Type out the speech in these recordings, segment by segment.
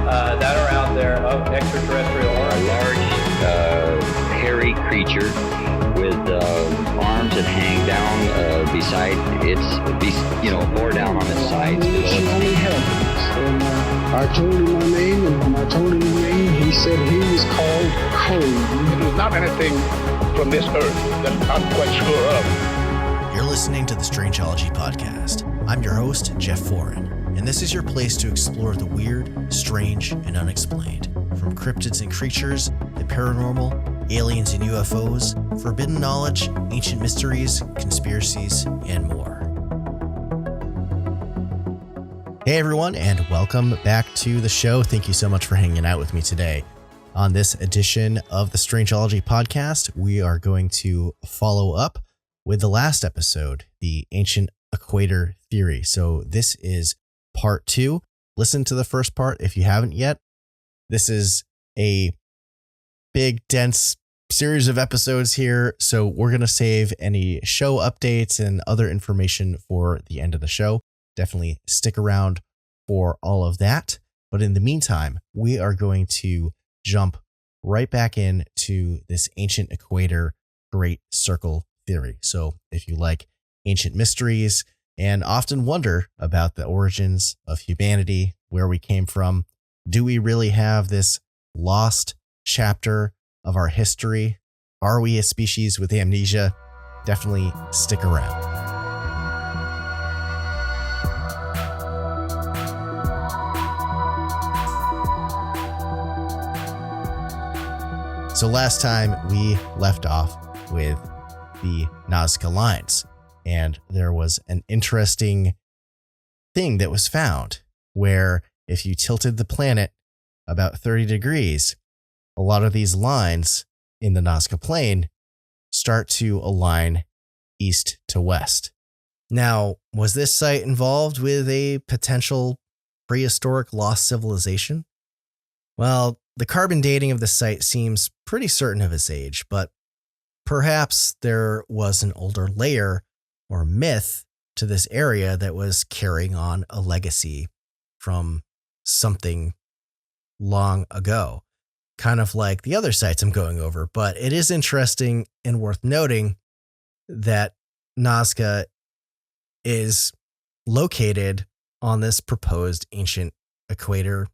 that are out there of extraterrestrial origin. A large, hairy creature with arms that hang down beside bore down on its sides. On inheritance. And I told him my name, and when I told him his name, he said he was called Code. It was not anything from this earth that I'm quite sure of. You're listening to the Strangeology podcast. I'm your host, Jeff Foran, and this is your place to explore the weird, strange, and unexplained. From cryptids and creatures, the paranormal, aliens and UFOs, forbidden knowledge, ancient mysteries, conspiracies, and more. Hey everyone, and welcome back to the show. Thank you so much for hanging out with me today. On this edition of the Strangeology podcast, we are going to follow up with the last episode, the Ancient Equator theory. So this is part 2. Listen to the first part if you haven't yet. This is a big, dense series of episodes here, so we're going to save any show updates and other information for the end of the show. Definitely stick around for all of that. But in the meantime, we are going to jump right back into this Ancient Equator Great Circle theory. So if you like ancient mysteries and often wonder about the origins of humanity, where we came from, do we really have this lost chapter of our history? Are we a species with amnesia? Definitely stick around. So last time we left off with the Nazca lines, and there was an interesting thing that was found where if you tilted the planet about 30 degrees, a lot of these lines in the Nazca Plain start to align east to west. Now, was this site involved with a potential prehistoric lost civilization? Well, the carbon dating of the site seems pretty certain of its age, but perhaps there was an older layer or myth to this area that was carrying on a legacy from something long ago, kind of like the other sites I'm going over. But it is interesting and worth noting that Nazca is located on this proposed Ancient Equator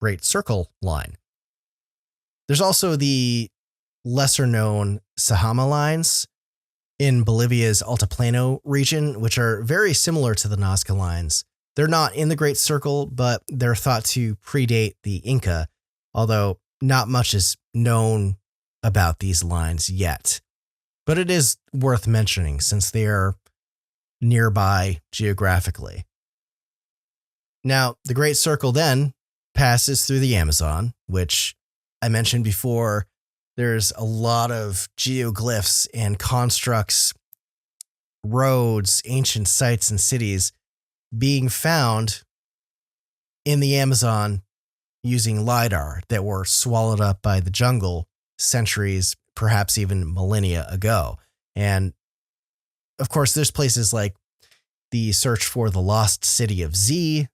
Great Circle line. There's also the lesser known Sahama lines in Bolivia's Altiplano region, which are very similar to the Nazca lines. They're not in the Great Circle, but they're thought to predate the Inca, although not much is known about these lines yet. But it is worth mentioning since they are nearby geographically. Now, the Great Circle then passes through the Amazon, which I mentioned before. There's a lot of geoglyphs and constructs, roads, ancient sites, and cities being found in the Amazon using LiDAR that were swallowed up by the jungle centuries, perhaps even millennia ago. And of course, there's places like the search for the lost city of Z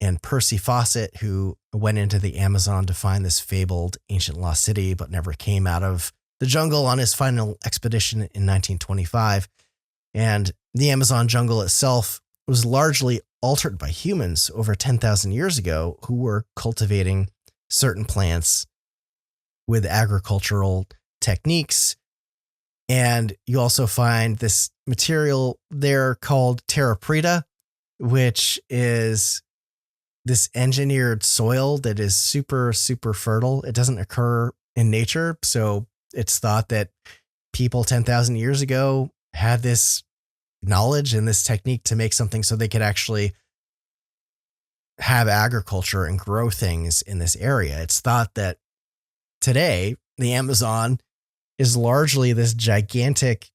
and Percy Fawcett, who went into the Amazon to find this fabled ancient lost city, but never came out of the jungle on his final expedition in 1925. And the Amazon jungle itself was largely altered by humans over 10,000 years ago who were cultivating certain plants with agricultural techniques. And you also find this material there called terra preta, which is this engineered soil that is super, super fertile. It doesn't occur in nature. So it's thought that people 10,000 years ago had this knowledge and this technique to make something so they could actually have agriculture and grow things in this area. It's thought that today the Amazon is largely this gigantic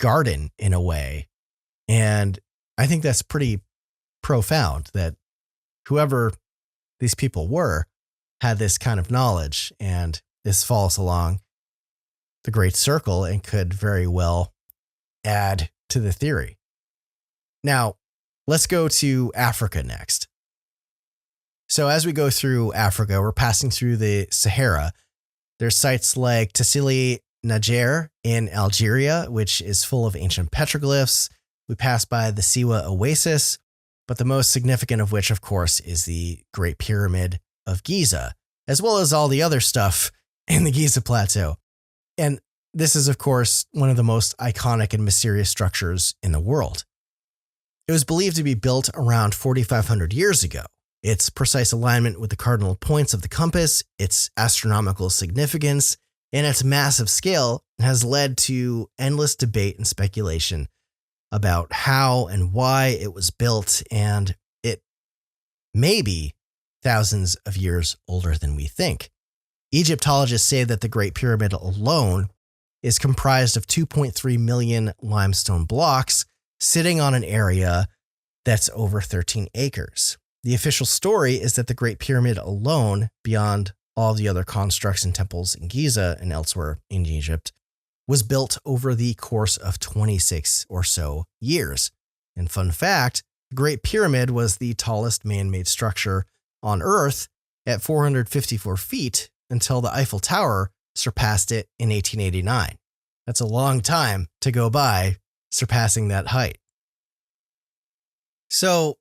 garden in a way. And I think that's pretty profound that whoever these people were had this kind of knowledge, and this falls along the Great Circle and could very well add to the theory. Now, let's go to Africa next. So as we go through Africa, we're passing through the Sahara. There's sites like Tassili Niger in Algeria, which is full of ancient petroglyphs. We pass by the Siwa Oasis, but the most significant of which, of course, is the Great Pyramid of Giza, as well as all the other stuff in the Giza Plateau. And this is, of course, one of the most iconic and mysterious structures in the world. It was believed to be built around 4,500 years ago. Its precise alignment with the cardinal points of the compass, its astronomical significance, and its massive scale has led to endless debate and speculation about how and why it was built, and it may be thousands of years older than we think. Egyptologists say that the Great Pyramid alone is comprised of 2.3 million limestone blocks sitting on an area that's over 13 acres. The official story is that the Great Pyramid alone, beyond all the other constructs and temples in Giza and elsewhere in Egypt, was built over the course of 26 or so years. And fun fact, the Great Pyramid was the tallest man-made structure on Earth at 454 feet until the Eiffel Tower surpassed it in 1889. That's a long time to go by surpassing that height. So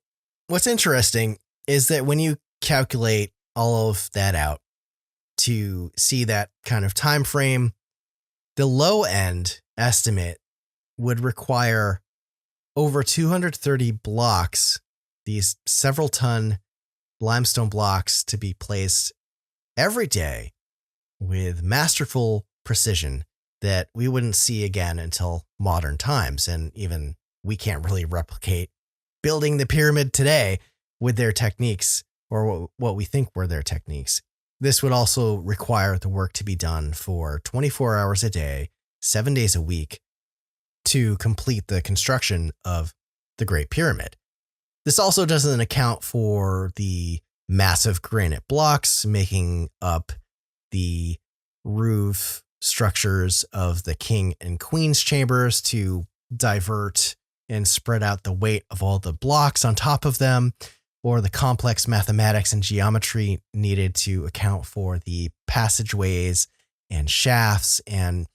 what's interesting is that when you calculate all of that out to see that kind of time frame, the low end estimate would require over 230 blocks, these several ton limestone blocks, to be placed every day with masterful precision that we wouldn't see again until modern times. And even we can't really replicate building the pyramid today with their techniques, or what we think were their techniques. This would also require the work to be done for 24 hours a day, 7 days a week, to complete the construction of the Great Pyramid. This also doesn't account for the massive granite blocks making up the roof structures of the king and queen's chambers to divert and spread out the weight of all the blocks on top of them, or the complex mathematics and geometry needed to account for the passageways and shafts. And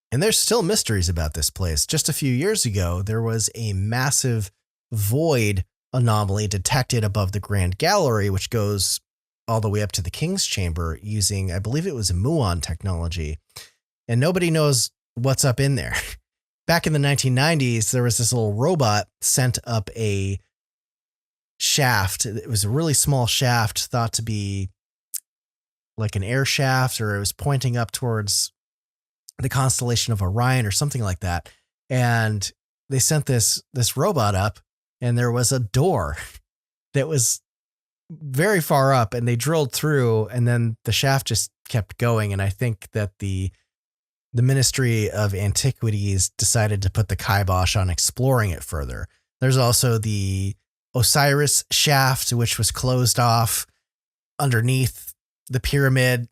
there's still mysteries about this place. Just a few years ago, there was a massive void anomaly detected above the Grand Gallery, which goes all the way up to the King's Chamber using, I believe it was muon technology. And nobody knows what's up in there. Back in the 1990s, there was this little robot sent up a shaft. It was a really small shaft, thought to be like an air shaft, or it was pointing up towards the constellation of Orion or something like that. And they sent this robot up, and there was a door that was very far up, and they drilled through, and then the shaft just kept going. And I think that the Ministry of Antiquities decided to put the kibosh on exploring it further. There's also the Osiris shaft, which was closed off underneath the pyramid.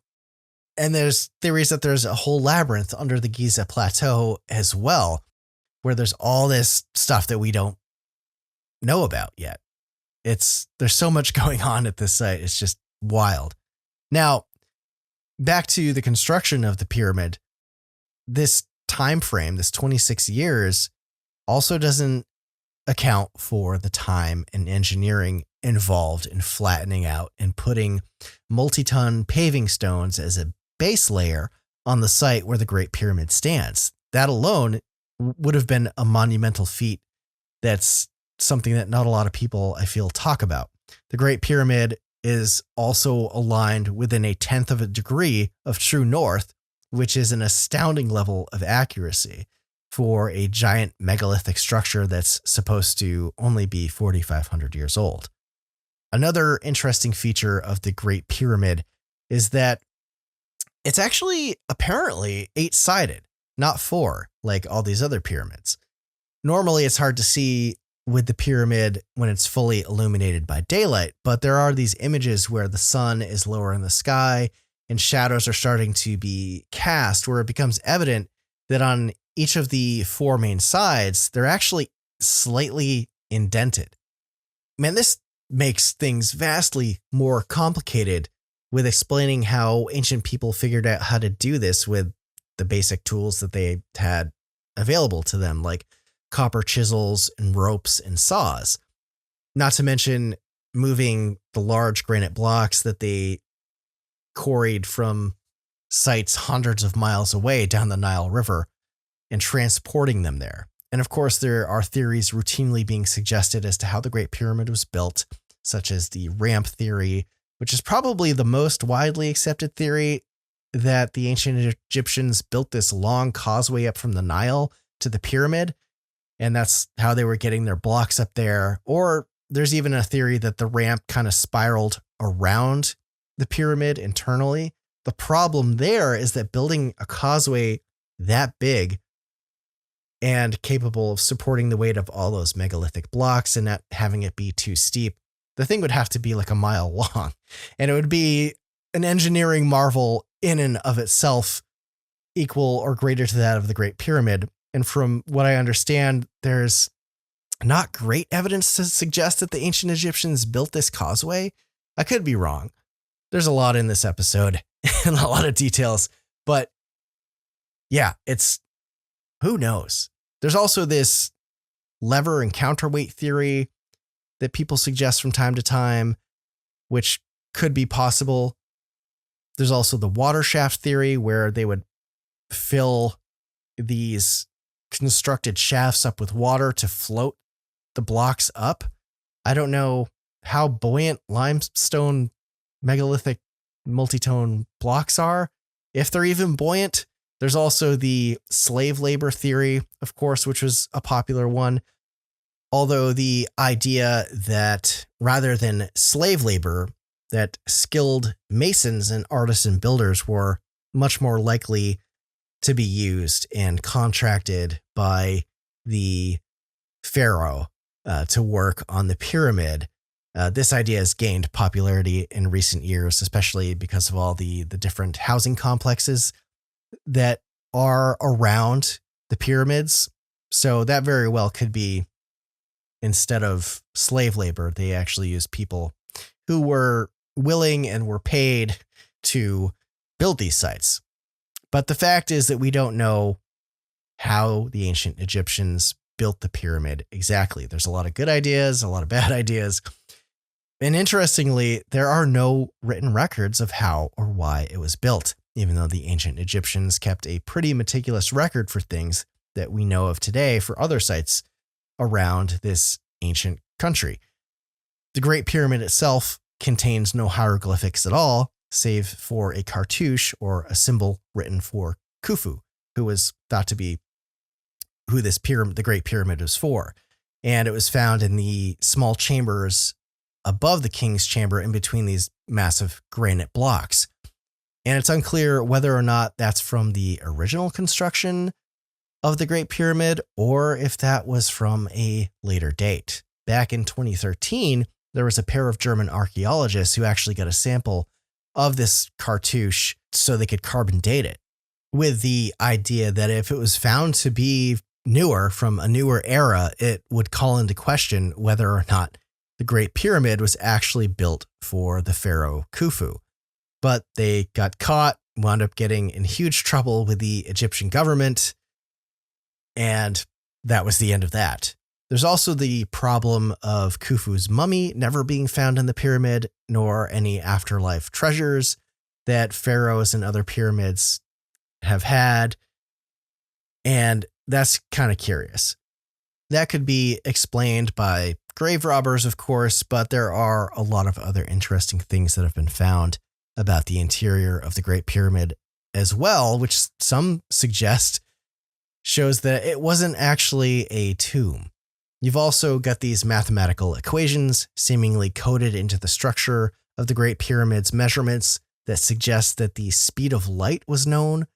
And there's theories that there's a whole labyrinth under the Giza Plateau as well, where there's all this stuff that we don't know about yet. There's so much going on at this site. It's just wild. Now, back to the construction of the pyramid. This time frame, this 26 years, also doesn't account for the time and engineering involved in flattening out and putting multi-ton paving stones as a base layer on the site where the Great Pyramid stands. That alone would have been a monumental feat. That's something that not a lot of people, I feel, talk about. The Great Pyramid is also aligned within a tenth of a degree of true north, which is an astounding level of accuracy for a giant megalithic structure that's supposed to only be 4,500 years old. Another interesting feature of the Great Pyramid is that it's actually apparently 8-sided, not 4, like all these other pyramids. Normally, it's hard to see with the pyramid when it's fully illuminated by daylight, but there are these images where the sun is lower in the sky and shadows are starting to be cast, where it becomes evident that on each of the 4 main sides, they're actually slightly indented. Man, this makes things vastly more complicated with explaining how ancient people figured out how to do this with the basic tools that they had available to them, like copper chisels and ropes and saws. Not to mention moving the large granite blocks that they quarried from sites hundreds of miles away down the Nile River and transporting them there. And of course, there are theories routinely being suggested as to how the Great Pyramid was built, such as the ramp theory, which is probably the most widely accepted theory, that the ancient Egyptians built this long causeway up from the Nile to the pyramid, and that's how they were getting their blocks up there. Or there's even a theory that the ramp kind of spiraled around the pyramid internally. The problem there is that building a causeway that big and capable of supporting the weight of all those megalithic blocks and not having it be too steep, the thing would have to be like a mile long, and it would be an engineering marvel in and of itself, equal or greater to that of the Great Pyramid. And from what I understand, there's not great evidence to suggest that the ancient Egyptians built this causeway. I could be wrong. There's a lot in this episode and a lot of details, but yeah, who knows? There's also this lever and counterweight theory that people suggest from time to time, which could be possible. There's also the water shaft theory, where they would fill these constructed shafts up with water to float the blocks up. I don't know how buoyant limestone megalithic multi-tone blocks are, if they're even buoyant. There's also the slave labor theory, of course, which was a popular one. Although the idea that rather than slave labor, that skilled masons and artisan builders were much more likely to be used and contracted by the pharaoh to work on the pyramid. This idea has gained popularity in recent years, especially because of all the different housing complexes that are around the pyramids. So that very well could be, instead of slave labor, they actually used people who were willing and were paid to build these sites. But the fact is that we don't know how the ancient Egyptians built the pyramid exactly. There's a lot of good ideas, a lot of bad ideas. And interestingly, there are no written records of how or why it was built, even though the ancient Egyptians kept a pretty meticulous record for things that we know of today for other sites around this ancient country. The Great Pyramid itself contains no hieroglyphics at all, save for a cartouche, or a symbol written for Khufu, who was thought to be who this pyramid, the Great Pyramid, was for. And it was found in the small chambers above the king's chamber, in between these massive granite blocks. And it's unclear whether or not that's from the original construction of the Great Pyramid, or if that was from a later date. Back in 2013, there was a pair of German archaeologists who actually got a sample of this cartouche so they could carbon date it, with the idea that if it was found to be newer, from a newer era, it would call into question whether or not the Great Pyramid was actually built for the pharaoh Khufu. But they got caught, wound up getting in huge trouble with the Egyptian government, and that was the end of that. There's also the problem of Khufu's mummy never being found in the pyramid, nor any afterlife treasures that pharaohs and other pyramids have had. And that's kind of curious. That could be explained by grave robbers, of course, but there are a lot of other interesting things that have been found about the interior of the Great Pyramid as well, which some suggest shows that it wasn't actually a tomb. You've also got these mathematical equations seemingly coded into the structure of the Great Pyramid's measurements that suggest that the speed of light was known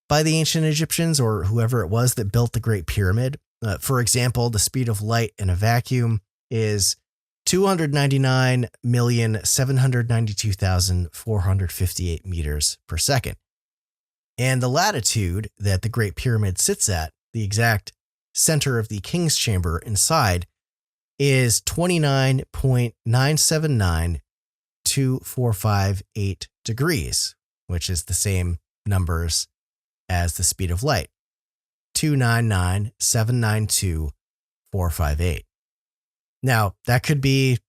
by the ancient Egyptians, or whoever it was that built the Great Pyramid. For example, the speed of light in a vacuum is 299,792,458 meters per second. And the latitude that the Great Pyramid sits at, the exact center of the king's chamber inside, is 29.9792458 degrees, which is the same numbers as the speed of light, 299,792,458. Now, that could be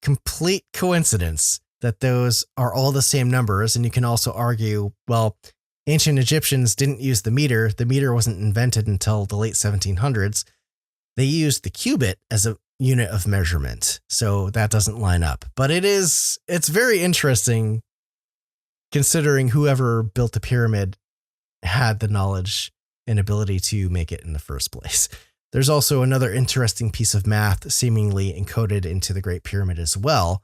complete coincidence that those are all the same numbers, and you can also argue, well, ancient Egyptians didn't use the meter. The meter wasn't invented until the late 1700s. They used the cubit as a unit of measurement, so that doesn't line up. But it's very interesting considering whoever built the pyramid had the knowledge and ability to make it in the first place. There's also another interesting piece of math seemingly encoded into the Great Pyramid as well.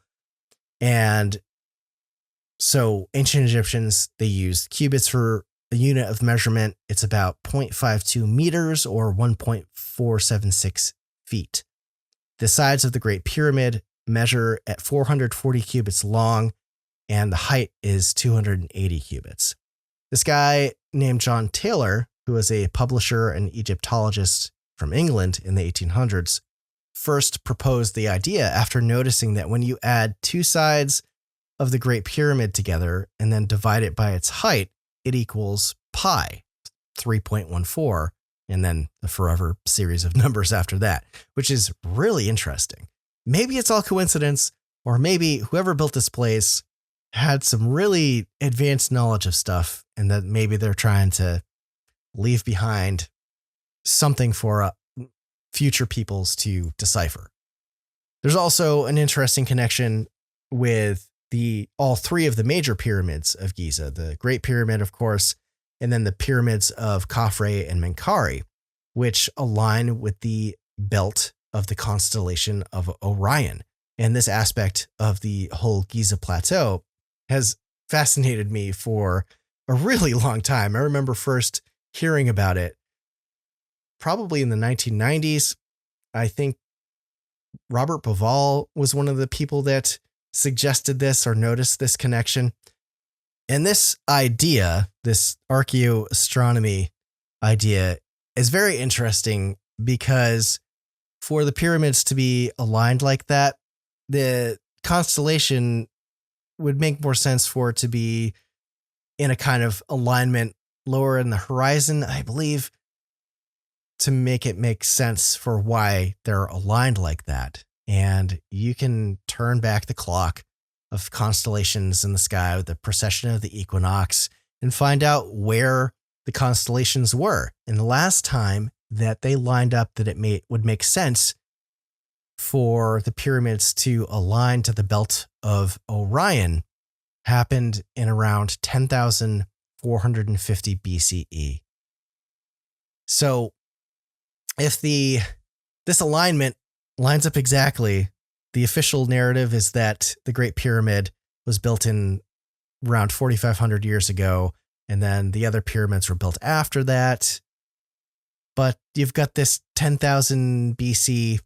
And so ancient Egyptians, they used cubits for a unit of measurement. It's about 0.52 meters or 1.476 feet. The sides of the Great Pyramid measure at 440 cubits long, and the height is 280 cubits. This guy named John Taylor, who was a publisher and Egyptologist from England in the 1800s, first proposed the idea after noticing that when you add two sides of the Great Pyramid together and then divide it by its height, it equals pi, 3.14, and then the forever series of numbers after that, which is really interesting. Maybe it's all coincidence, or maybe whoever built this place had some really advanced knowledge of stuff, and that maybe they're trying to leave behind something for future peoples to decipher. There's also an interesting connection with all three of the major pyramids of Giza, the Great Pyramid, of course, and then the pyramids of Khafre and Menkaure, which align with the belt of the constellation of Orion. And this aspect of the whole Giza plateau has fascinated me for a really long time. I remember first hearing about it probably in the 1990s. I think Robert Bauval was one of the people that suggested this or noticed this connection. And this idea, this archaeoastronomy idea, is very interesting because for the pyramids to be aligned like that, the constellation would make more sense for it to be in a kind of alignment lower in the horizon, I believe, to make it make sense for why they're aligned like that. And you can turn back the clock of constellations in the sky with the precession of the equinox and find out where the constellations were. And the last time that they lined up that it would make sense for the pyramids to align to the belt of Orion happened in around 10,450 BCE. So if this alignment lines up exactly, the official narrative is that the Great Pyramid was built in around 4,500 years ago, and then the other pyramids were built after that. But you've got this 10,000 BCE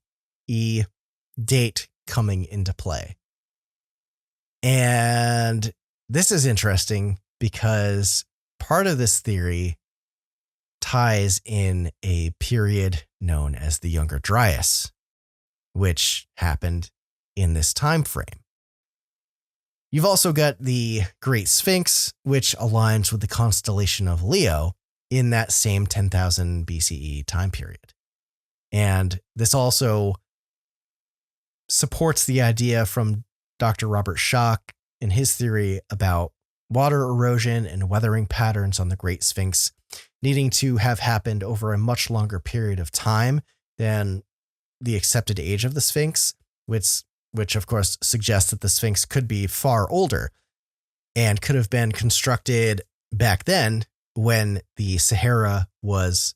date coming into play. And this is interesting because part of this theory ties in a period known as the Younger Dryas, which happened in this time frame. You've also got the Great Sphinx, which aligns with the constellation of Leo in that same 10,000 BCE time period. And this also supports the idea from Dr. Robert Schoch in his theory about water erosion and weathering patterns on the Great Sphinx needing to have happened over a much longer period of time than the accepted age of the Sphinx, which of course suggests that the Sphinx could be far older and could have been constructed back then when the Sahara was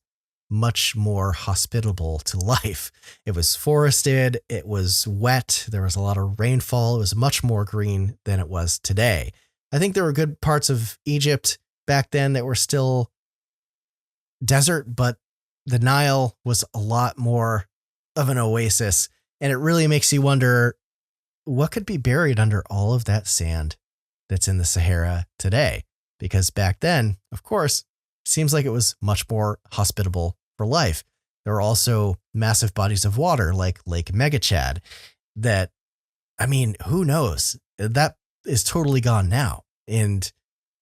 much more hospitable to life. It was forested, it was wet, there was a lot of rainfall, it was much more green than it was today. I think there were good parts of Egypt back then that were still desert, but the Nile was a lot more of an oasis, and it really makes you wonder what could be buried under all of that sand that's in the Sahara today, because back then, of course, seems like it was much more hospitable for life. There are also massive bodies of water like Lake Megachad that, I mean, who knows? That is totally gone now. And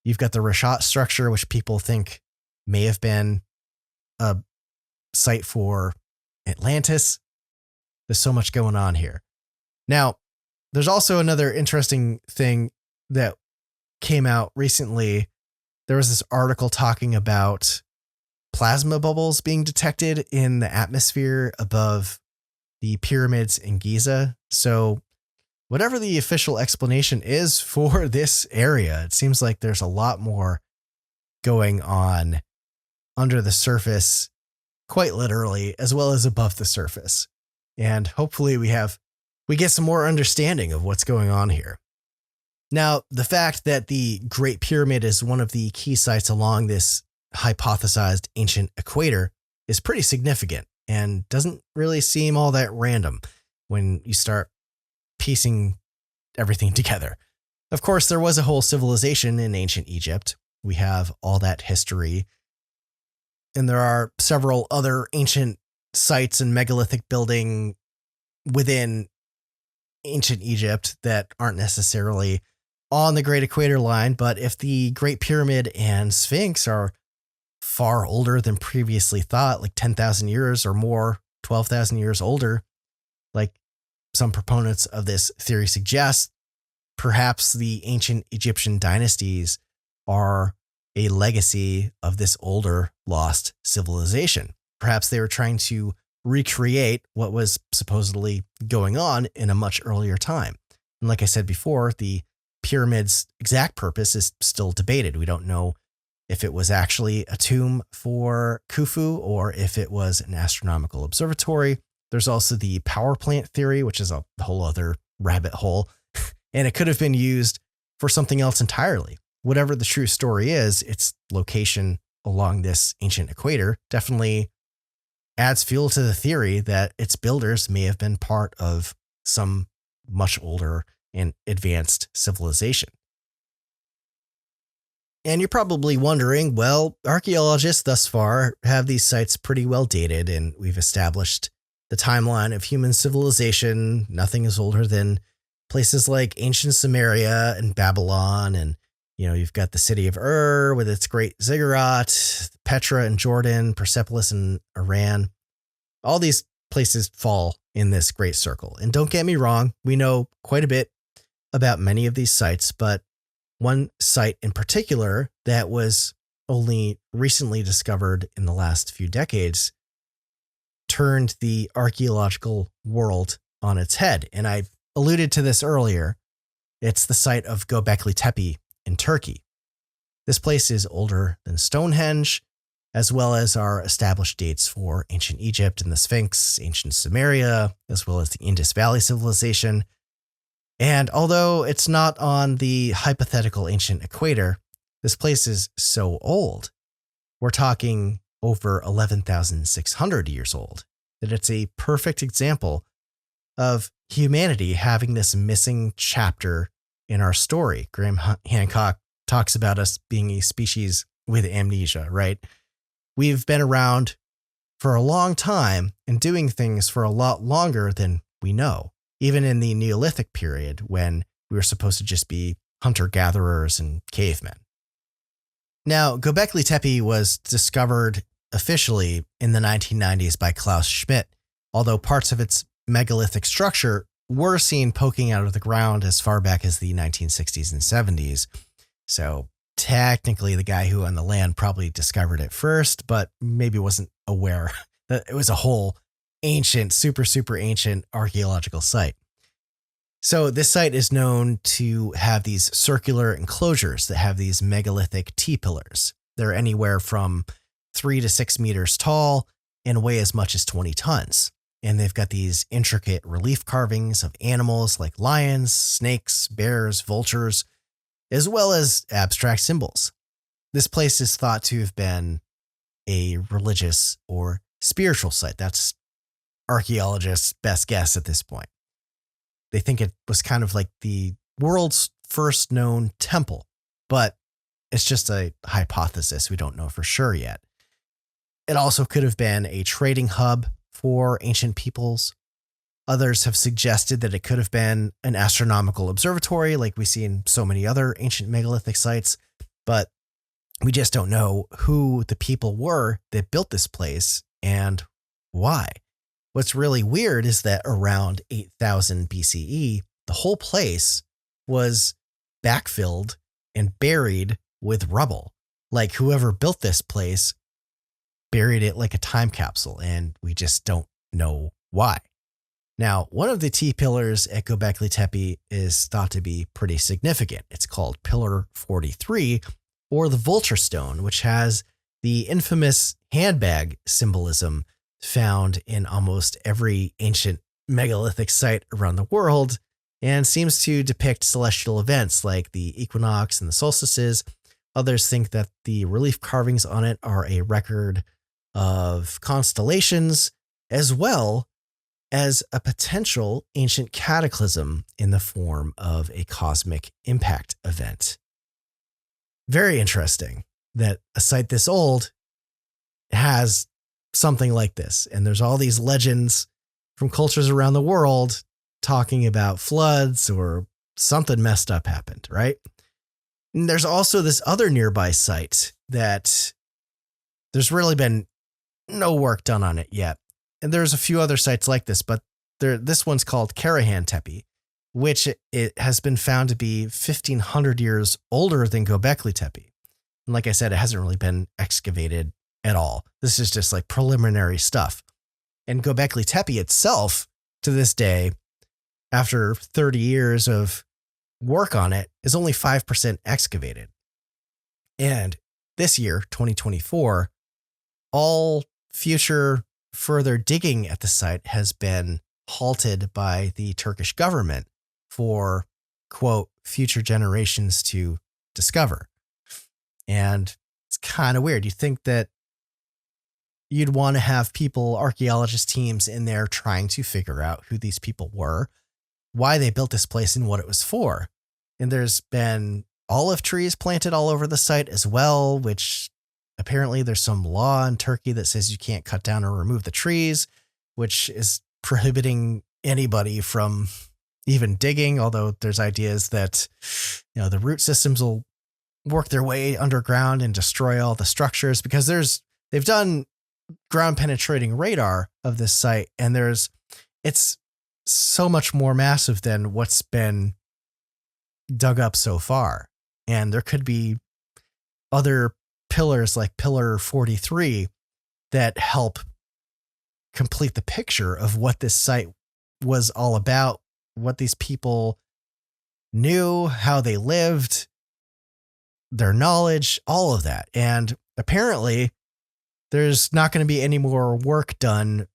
you've got the Rashat structure, which people think may have been a site for Atlantis. There's so much going on here. Now, there's also another interesting thing that came out recently. There was this article talking about plasma bubbles being detected in the atmosphere above the pyramids in Giza. So whatever the official explanation is for this area, it seems like there's a lot more going on under the surface, quite literally, as well as above the surface. And hopefully we get some more understanding of what's going on here. Now, the fact that the Great Pyramid is one of the key sites along this hypothesized ancient equator is pretty significant and doesn't really seem all that random when you start piecing everything together. Of course, there was a whole civilization in ancient Egypt. We have all that history. And there are several other ancient sites and megalithic building within ancient Egypt that aren't necessarily on the Great Equator Line. But if the Great Pyramid and Sphinx are far older than previously thought, like 10,000 years or more, 12,000 years older, like some proponents of this theory suggest, perhaps the ancient Egyptian dynasties are a legacy of this older lost civilization. Perhaps they were trying to recreate what was supposedly going on in a much earlier time. And like I said before, the pyramid's exact purpose is still debated. We don't know if it was actually a tomb for Khufu or if it was an astronomical observatory. There's also the power plant theory, which is a whole other rabbit hole, and it could have been used for something else entirely. Whatever the true story is, its location along this ancient equator definitely adds fuel to the theory that its builders may have been part of some much older and advanced civilization. And you're probably wondering, well, archaeologists thus far have these sites pretty well dated, and we've established the timeline of human civilization. Nothing is older than places like ancient Samaria and Babylon. And, you know, you've got the city of Ur with its great ziggurat, Petra in Jordan, Persepolis in Iran. All these places fall in this great circle. And don't get me wrong, we know quite a bit about many of these sites, but one site in particular that was only recently discovered in the last few decades turned the archaeological world on its head. And I alluded to this earlier. It's the site of Göbekli Tepe in Turkey. This place is older than Stonehenge, as well as our established dates for ancient Egypt and the Sphinx, ancient Samaria, as well as the Indus Valley civilization. And although it's not on the hypothetical ancient equator, this place is so old. We're talking over 11,600 years old, that it's a perfect example of humanity having this missing chapter in our story. Graham Hancock talks about us being a species with amnesia, right? We've been around for a long time and doing things for a lot longer than we know. Even in the Neolithic period, when we were supposed to just be hunter-gatherers and cavemen. Now, Göbekli Tepe was discovered officially in the 1990s by Klaus Schmidt, although parts of its megalithic structure were seen poking out of the ground as far back as the 1960s and 70s. So technically, the guy who owned the land probably discovered it first, but maybe wasn't aware that it was a whole ancient, super ancient archaeological site. So this site is known to have these circular enclosures that have these megalithic T-pillars. They're anywhere from 3 to 6 meters tall and weigh as much as 20 tons. And they've got these intricate relief carvings of animals like lions, snakes, bears, vultures, as well as abstract symbols. This place is thought to have been a religious or spiritual site. That's archaeologists' best guess at this point. They think it was kind of like the world's first known temple, but it's just a hypothesis. We don't know for sure yet. It also could have been a trading hub for ancient peoples. Others have suggested that it could have been an astronomical observatory like we see in so many other ancient megalithic sites, but we just don't know who the people were that built this place and why. What's really weird is that around 8000 BCE, the whole place was backfilled and buried with rubble. Like whoever built this place buried it like a time capsule, and we just don't know why. Now, one of the T-pillars at Göbekli Tepe is thought to be pretty significant. It's called Pillar 43, or the Vulture Stone, which has the infamous handbag symbolism found in almost every ancient megalithic site around the world, and seems to depict celestial events like the equinox and the solstices. Others think that the relief carvings on it are a record of constellations, as well as a potential ancient cataclysm in the form of a cosmic impact event. Very interesting that a site this old has something like this. And there's all these legends from cultures around the world talking about floods or something messed up happened, right? And there's also this other nearby site that there's really been no work done on it yet. And there's a few other sites like this, but this one's called Karahan Tepe, which it has been found to be 1,500 years older than Göbekli Tepe. And like I said, it hasn't really been excavated at all. This is just like preliminary stuff. And Göbekli Tepe itself, to this day, after 30 years of work on it, is only 5% excavated. And this year, 2024, all future further digging at the site has been halted by the Turkish government for, quote, future generations to discover. And it's kind of weird. You think that you'd want to have people, archaeologist teams in there trying to figure out who these people were, why they built this place and what it was for. And there's been olive trees planted all over the site as well, which apparently there's some law in Turkey that says you can't cut down or remove the trees, which is prohibiting anybody from even digging. Although there's ideas that, the root systems will work their way underground and destroy all the structures, because they've done ground penetrating radar of this site, and it's so much more massive than what's been dug up so far. And there could be other pillars like Pillar 43 that help complete the picture of what this site was all about, what these people knew, how they lived, their knowledge, all of that. And apparently there's not going to be any more work done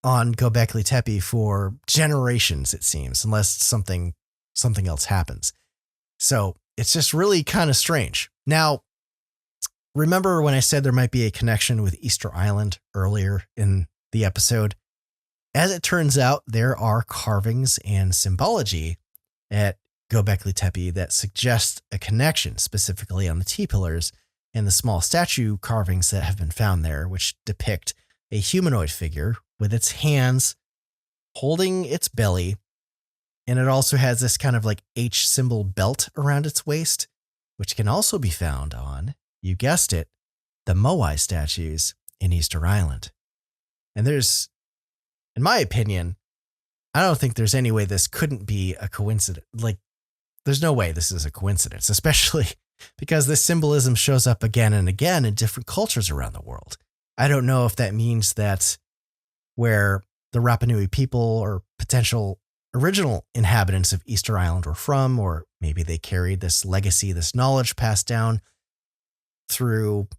on Göbekli Tepe for generations, it seems, unless something else happens. So it's just really kind of strange. Now, remember when I said there might be a connection with Easter Island earlier in the episode? As it turns out, there are carvings and symbology at Göbekli Tepe that suggest a connection, specifically on the T-pillars and the small statue carvings that have been found there, which depict a humanoid figure with its hands holding its belly. And it also has this kind of like H symbol belt around its waist, which can also be found on, you guessed it, the Moai statues in Easter Island. And there's, in my opinion, I don't think there's any way this couldn't be a coincidence. Like, there's no way this is a coincidence, especially because this symbolism shows up again and again in different cultures around the world. I don't know if that means that where the Rapa Nui people or potential original inhabitants of Easter Island were from, or maybe they carried this legacy, this knowledge passed down through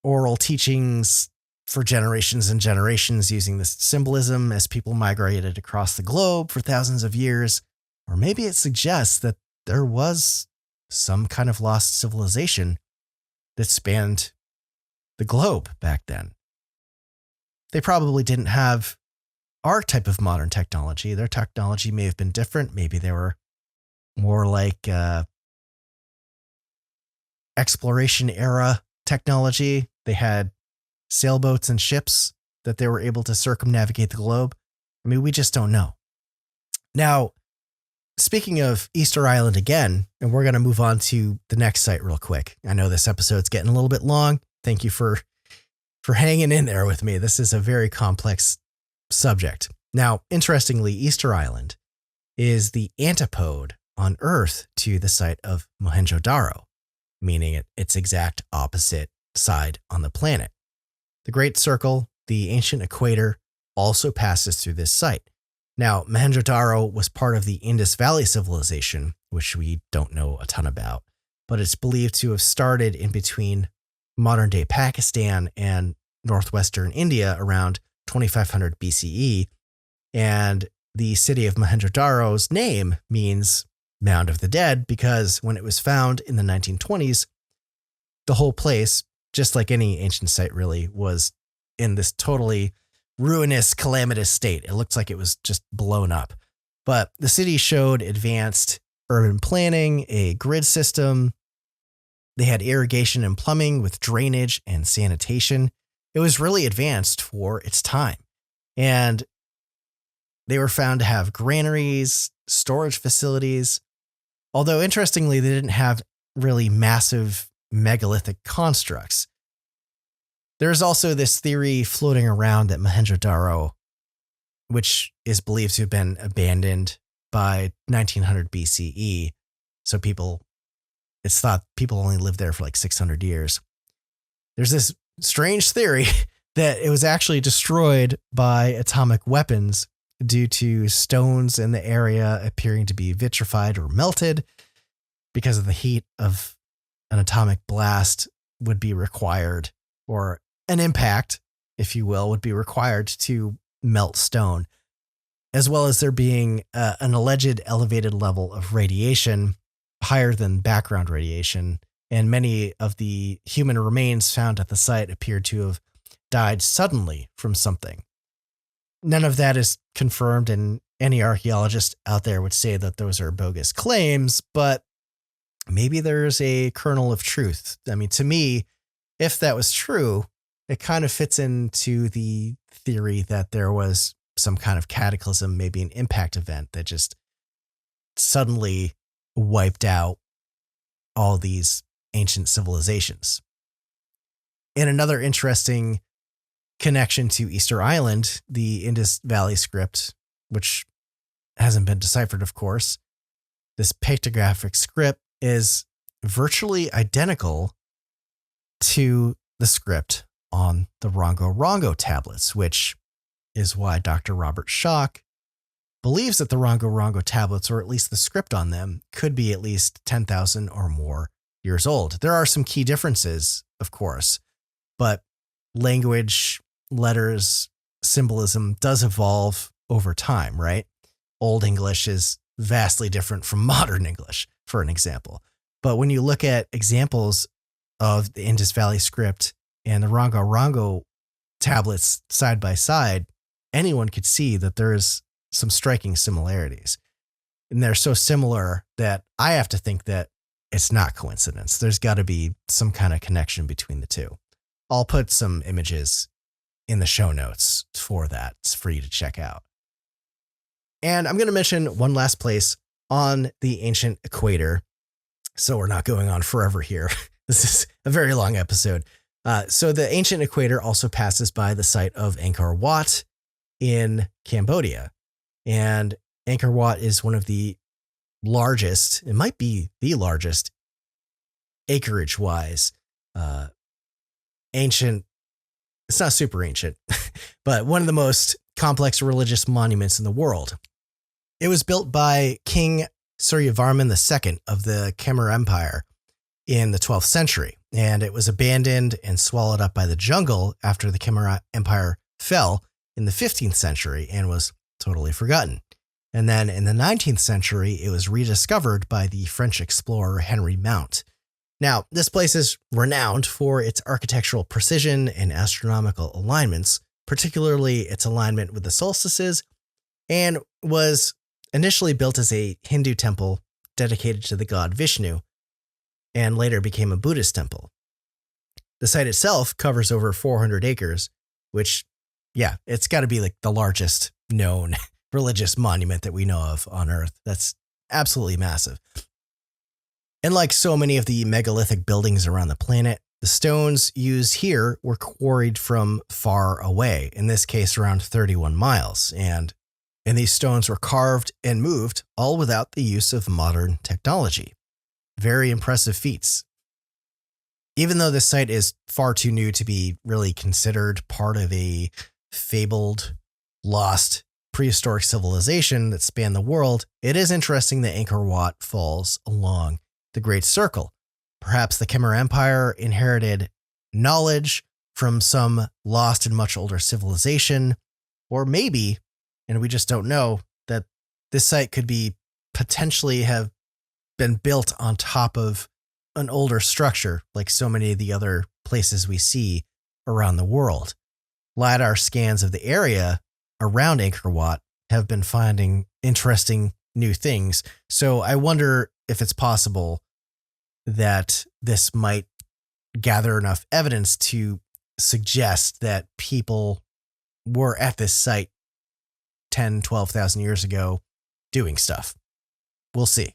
oral teachings for generations and generations using this symbolism as people migrated across the globe for thousands of years. Or maybe it suggests that there was some kind of lost civilization that spanned the globe back then. They probably didn't have our type of modern technology. Their technology may have been different. Maybe they were more like exploration era technology. They had sailboats and ships that they were able to circumnavigate the globe? I mean, we just don't know. Now, speaking of Easter Island again, and we're going to move on to the next site real quick. I know this episode's getting a little bit long. Thank you for hanging in there with me. This is a very complex subject. Now, interestingly, Easter Island is the antipode on Earth to the site of Mohenjo-Daro, meaning its exact opposite side on the planet. The Great Circle, the Ancient Equator, also passes through this site. Now, Mohenjo-Daro was part of the Indus Valley Civilization, which we don't know a ton about, but it's believed to have started in between modern-day Pakistan and northwestern India around 2500 BCE, and the city of Mohenjo-Daro's name means Mound of the Dead because when it was found in the 1920s, the whole place, just like any ancient site really, was in this totally ruinous, calamitous state. It looked like it was just blown up. But the city showed advanced urban planning, a grid system. They had irrigation and plumbing with drainage and sanitation. It was really advanced for its time. And they were found to have granaries, storage facilities. Although interestingly, they didn't have really massive megalithic constructs. There's also this theory floating around that Mohenjo-Daro, which is believed to have been abandoned by 1900 BCE. So it's thought people only lived there for like 600 years. There's this strange theory that it was actually destroyed by atomic weapons due to stones in the area appearing to be vitrified or melted because of the heat of an atomic blast would be required, or an impact, if you will, would be required to melt stone, as well as there being an alleged elevated level of radiation higher than background radiation. And many of the human remains found at the site appeared to have died suddenly from something. None of that is confirmed, and any archaeologist out there would say that those are bogus claims, but maybe there's a kernel of truth. I mean, to me, if that was true, it kind of fits into the theory that there was some kind of cataclysm, maybe an impact event that just suddenly wiped out all these ancient civilizations. And another interesting connection to Easter Island, the Indus Valley script, which hasn't been deciphered, of course. This pictographic script is virtually identical to the script on the Rongo-Rongo tablets, which is why Dr. Robert Schock believes that the Rongo-Rongo tablets, or at least the script on them, could be at least 10,000 or more years old. There are some key differences, of course, but language, letters, symbolism does evolve over time, right? Old English is vastly different from modern English, for an example. But when you look at examples of the Indus Valley script and the Rongo-Rongo tablets side by side, anyone could see that there is some striking similarities. And they're so similar that I have to think that it's not coincidence. There's got to be some kind of connection between the two. I'll put some images in the show notes for that. It's for you to check out. And I'm going to mention one last place on the Ancient Equator, so we're not going on forever here. This is a very long episode. So the Ancient Equator also passes by the site of Angkor Wat in Cambodia. And Angkor Wat is one of the largest, it might be the largest acreage-wise, ancient, it's not super ancient, but one of the most complex religious monuments in the world. It was built by King Suryavarman II of the Khmer Empire in the 12th century, and it was abandoned and swallowed up by the jungle after the Khmer Empire fell in the 15th century and was totally forgotten. And then in the 19th century, it was rediscovered by the French explorer Henry Mount. Now, this place is renowned for its architectural precision and astronomical alignments, particularly its alignment with the solstices, and was initially built as a Hindu temple dedicated to the god Vishnu, and later became a Buddhist temple. The site itself covers over 400 acres, which, yeah, it's got to be like the largest known religious monument that we know of on Earth. That's absolutely massive. And like so many of the megalithic buildings around the planet, the stones used here were quarried from far away, in this case around 31 miles, and these stones were carved and moved all without the use of modern technology. Very impressive feats. Even though this site is far too new to be really considered part of a fabled, lost prehistoric civilization that spanned the world, it is interesting that Angkor Wat falls along the Great Circle. Perhaps the Khmer Empire inherited knowledge from some lost and much older civilization, or maybe, and we just don't know, that this site could be potentially have been built on top of an older structure, like so many of the other places we see around the world. LiDAR scans of the area around Angkor Wat have been finding interesting new things. So I wonder if it's possible that this might gather enough evidence to suggest that people were at this site 10, 12,000 years ago doing stuff. We'll see.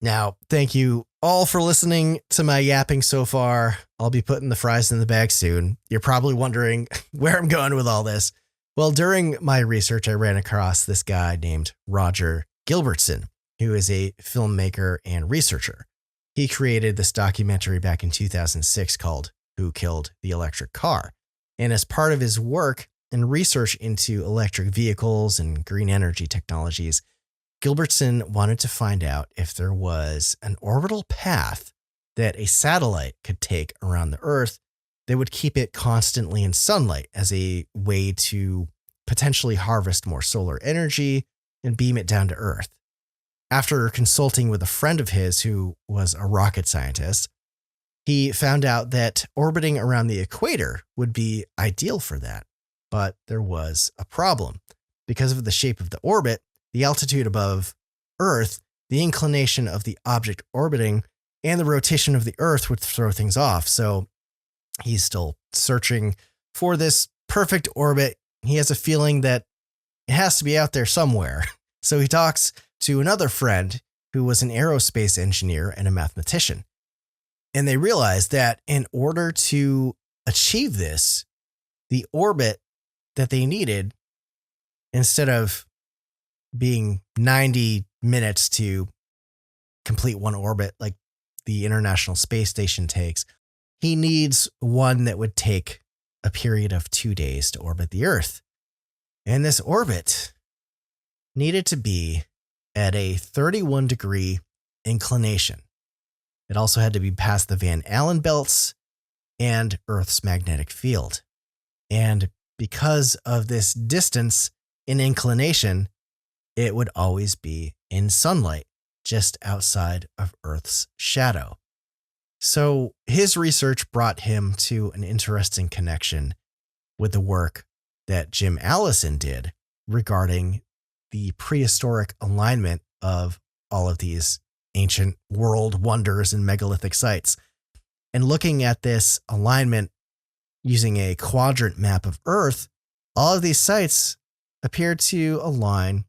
Now, thank you all for listening to my yapping so far. I'll be putting the fries in the bag soon. You're probably wondering where I'm going with all this. Well, during my research, I ran across this guy named Roger Gilbertson, who is a filmmaker and researcher. He created this documentary back in 2006 called Who Killed the Electric Car? And as part of his work and research into electric vehicles and green energy technologies, Gilbertson wanted to find out if there was an orbital path that a satellite could take around the Earth that would keep it constantly in sunlight as a way to potentially harvest more solar energy and beam it down to Earth. After consulting with a friend of his who was a rocket scientist, he found out that orbiting around the equator would be ideal for that. But there was a problem. Because of the shape of the orbit, the altitude above Earth, the inclination of the object orbiting, and the rotation of the Earth would throw things off. So he's still searching for this perfect orbit. He has a feeling that it has to be out there somewhere. So he talks to another friend who was an aerospace engineer and a mathematician. And they realized that in order to achieve this, the orbit that they needed, instead of being 90 minutes to complete one orbit like the International Space Station takes, he needs one that would take a period of 2 days to orbit the Earth. And this orbit needed to be at a 31-degree inclination. It also had to be past the Van Allen belts and Earth's magnetic field. And because of this distance in inclination, it would always be in sunlight, just outside of Earth's shadow. So his research brought him to an interesting connection with the work that Jim Allison did regarding the prehistoric alignment of all of these ancient world wonders and megalithic sites. And looking at this alignment using a quadrant map of Earth, all of these sites appear to align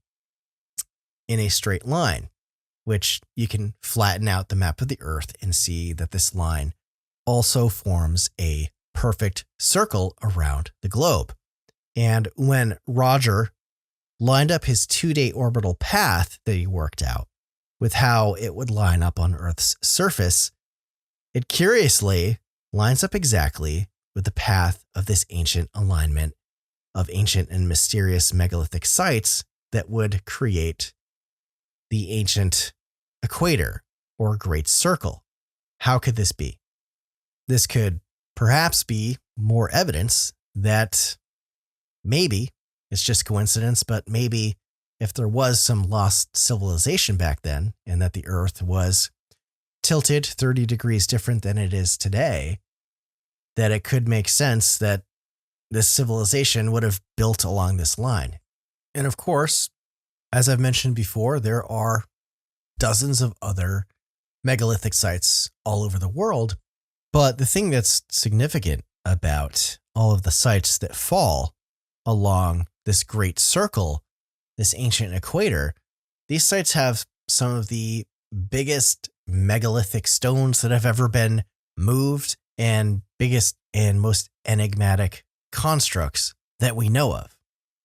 in a straight line, which you can flatten out the map of the Earth and see that this line also forms a perfect circle around the globe. And when Roger lined up his 2-day orbital path that he worked out with how it would line up on Earth's surface, it curiously lines up exactly with the path of this ancient alignment of ancient and mysterious megalithic sites that would create the ancient equator or Great Circle. How could this be? This could perhaps be more evidence that maybe it's just coincidence, but maybe if there was some lost civilization back then and that the Earth was tilted 30 degrees different than it is today, that it could make sense that this civilization would have built along this line. And of course, as I've mentioned before, there are dozens of other megalithic sites all over the world. But the thing that's significant about all of the sites that fall along this great circle, this ancient equator, these sites have some of the biggest megalithic stones that have ever been moved and biggest and most enigmatic constructs that we know of.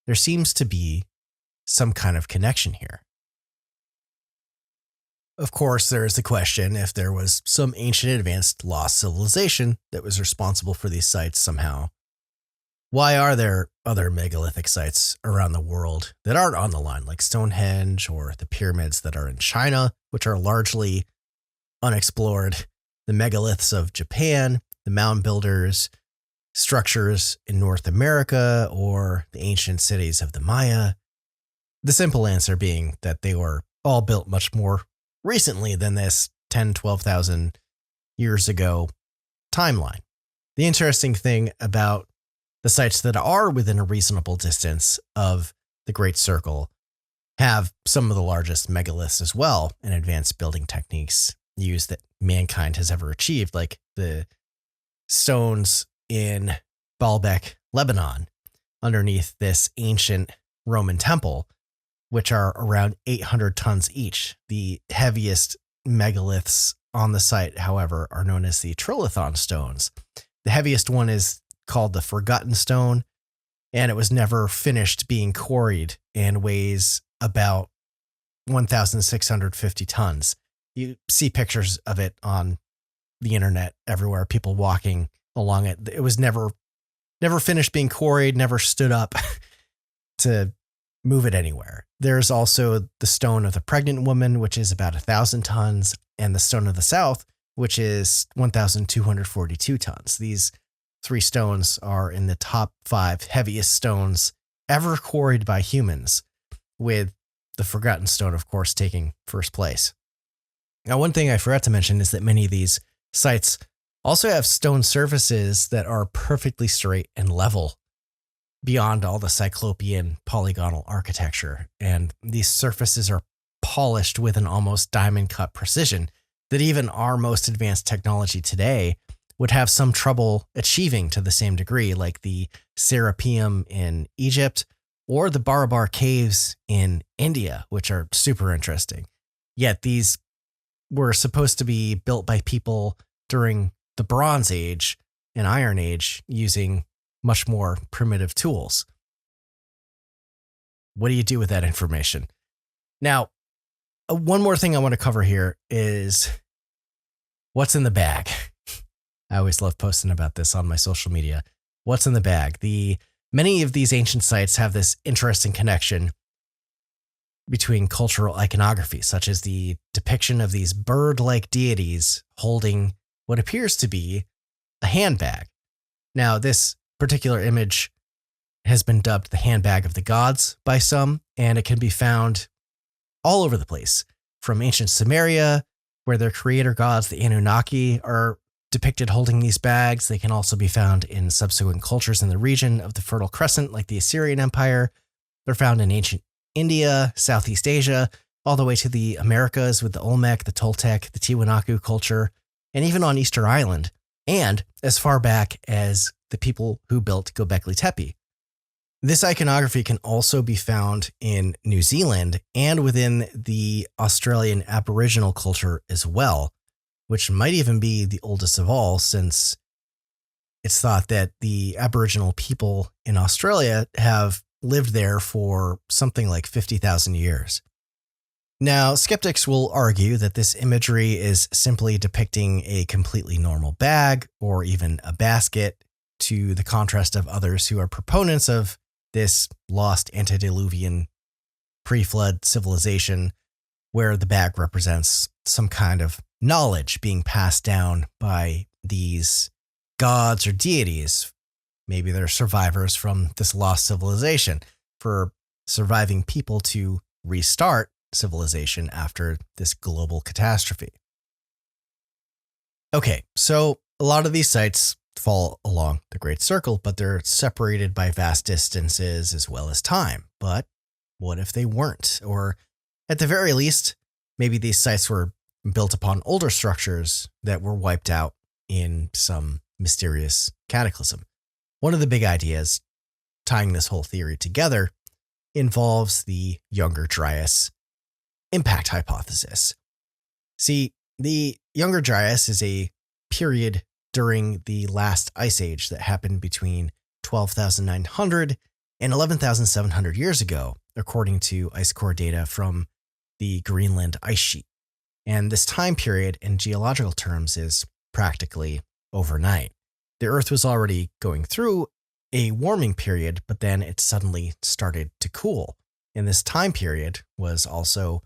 There seems to be some kind of connection here. Of course, there is the question if there was some ancient advanced lost civilization that was responsible for these sites somehow. Why are there other megalithic sites around the world that aren't on the line, like Stonehenge or the pyramids that are in China, which are largely unexplored, the megaliths of Japan, the mound builders, structures in North America, or the ancient cities of the Maya? The simple answer being that they were all built much more recently than this 10, 12,000 years ago timeline. The interesting thing about the sites that are within a reasonable distance of the Great Circle have some of the largest megaliths as well and advanced building techniques used that mankind has ever achieved, like the stones in Baalbek, Lebanon, underneath this ancient Roman temple, which are around 800 tons each. The heaviest megaliths on the site, however, are known as the trilithon stones. The heaviest one is called the Forgotten Stone, and it was never finished being quarried and weighs about 1,650 tons. You see pictures of it on the internet everywhere, people walking along it. It was never finished being quarried, never stood up to move it anywhere. There's also the stone of the pregnant woman, which is about 1,000 tons, and the stone of the south, which is 1,242 tons. These three stones are in the top 5 heaviest stones ever quarried by humans, with the Forgotten Stone, of course, taking first place. Now, one thing I forgot to mention is that many of these sites also have stone surfaces that are perfectly straight and level beyond all the cyclopean polygonal architecture. And these surfaces are polished with an almost diamond cut precision that even our most advanced technology today would have some trouble achieving to the same degree, like the Serapeum in Egypt or the Barabar caves in India, which are super interesting. Yet these were supposed to be built by people during the Bronze Age and Iron Age using much more primitive tools. What do you do with that information? Now, one more thing I want to cover here is what's in the bag. I always love posting about this on my social media. What's in the bag? Many of these ancient sites have this interesting connection between cultural iconography, such as the depiction of these bird-like deities holding what appears to be a handbag. Now, this particular image has been dubbed the handbag of the gods by some, and it can be found all over the place, from ancient Sumeria, where their creator gods, the Anunnaki, are depicted holding these bags. They can also be found in subsequent cultures in the region of the Fertile Crescent, like the Assyrian Empire. They're found in ancient India, Southeast Asia, all the way to the Americas with the Olmec, the Toltec, the Tiwanaku culture, and even on Easter Island, and as far back as the people who built Göbekli Tepe. This iconography can also be found in New Zealand and within the Australian Aboriginal culture as well, which might even be the oldest of all, since it's thought that the Aboriginal people in Australia have lived there for something like 50,000 years. Now, skeptics will argue that this imagery is simply depicting a completely normal bag or even a basket, to the contrast of others who are proponents of this lost antediluvian pre-flood civilization, where the bag represents some kind of knowledge being passed down by these gods or deities. Maybe they're survivors from this lost civilization, for surviving people to restart civilization after this global catastrophe. Okay, so a lot of these sites fall along the Great Circle, but they're separated by vast distances as well as time. But what if they weren't? Or at the very least, maybe these sites were built upon older structures that were wiped out in some mysterious cataclysm. One of the big ideas tying this whole theory together involves the Younger Dryas impact hypothesis. See, the Younger Dryas is a period during the last ice age that happened between 12,900 and 11,700 years ago, according to ice core data from the Greenland ice sheet. And this time period in geological terms is practically overnight. The Earth was already going through a warming period, but then it suddenly started to cool. And this time period was also